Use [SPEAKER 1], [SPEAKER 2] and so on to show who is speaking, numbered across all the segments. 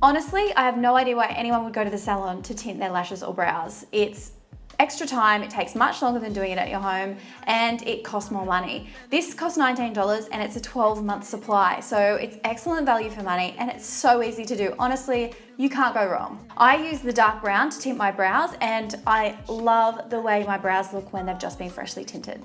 [SPEAKER 1] Honestly, I have no idea why anyone would go to the salon to tint their lashes or brows. It's extra time, it takes much longer than doing it at your home, and it costs more money. This costs $19 and it's a 12-month supply, so it's excellent value for money and it's so easy to do. Honestly, you can't go wrong. I use the dark brown to tint my brows and I love the way my brows look when they've just been freshly tinted.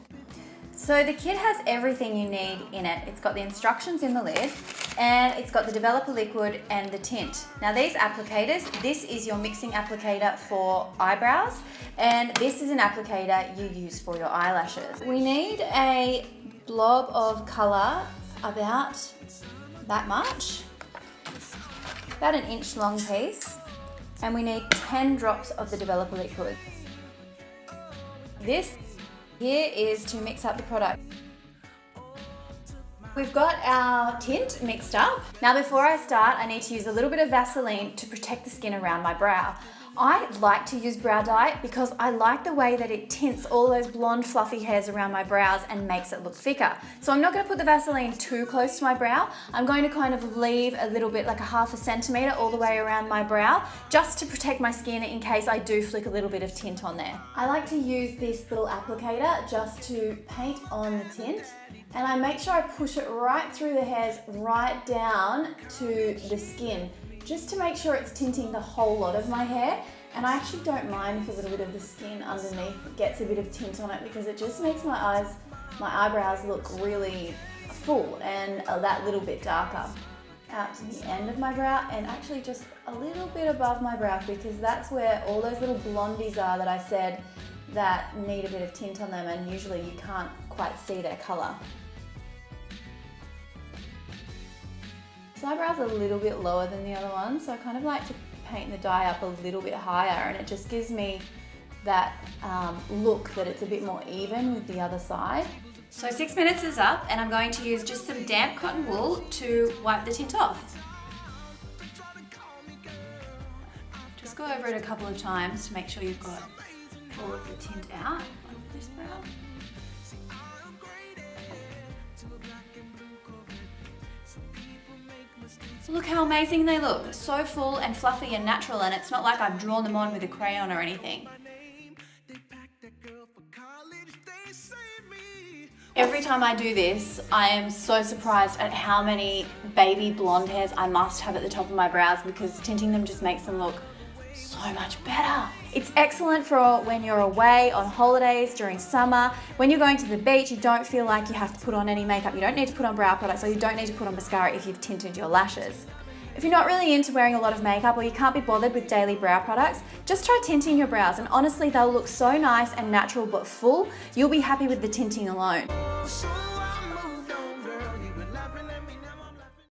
[SPEAKER 1] So the kit has everything you need in it. It's got the instructions in the lid and it's got the developer liquid and the tint. Now these applicators, this is your mixing applicator for eyebrows and this is an applicator you use for your eyelashes. We need a blob of colour about that much, about an inch long piece, and we need 10 drops of the developer liquid. This here is to mix up the product. We've got our tint mixed up. Now before I start, I need to use a little bit of Vaseline to protect the skin around my brow. I like to use brow dye because I like the way that it tints all those blonde fluffy hairs around my brows and makes it look thicker. So I'm not going to put the Vaseline too close to my brow. I'm going to kind of leave a little bit, like a ½ centimetre all the way around my brow, just to protect my skin in case I do flick a little bit of tint on there. I like to use this little applicator just to paint on the tint, and I make sure I push it right through the hairs, right down to the skin, just to make sure it's tinting the whole lot of my hair. And I actually don't mind if a little bit of the skin underneath gets a bit of tint on it because it just makes my eyebrows look really full and that little bit darker. Out to the end of my brow and actually just a little bit above my brow because that's where all those little blondies are that I said that need a bit of tint on them and usually you can't quite see their colour. This eyebrow's a little bit lower than the other one, so I kind of like to paint the dye up a little bit higher and it just gives me that look that it's a bit more even with the other side. So 6 minutes is up and I'm going to use just some damp cotton wool to wipe the tint off. Just go over it a couple of times to make sure you've got all of the tint out of this brow. Look how amazing they look. So full and fluffy and natural, and it's not like I've drawn them on with a crayon or anything. Every time I do this, I am so surprised at how many baby blonde hairs I must have at the top of my brows because tinting them just makes them look so much better. It's excellent for when you're away on holidays during summer. When you're going to the beach, you don't feel like you have to put on any makeup. You don't need to put on brow products or you don't need to put on mascara if you've tinted your lashes. If you're not really into wearing a lot of makeup or you can't be bothered with daily brow products, just try tinting your brows and honestly they'll look so nice and natural but full. You'll be happy with the tinting alone.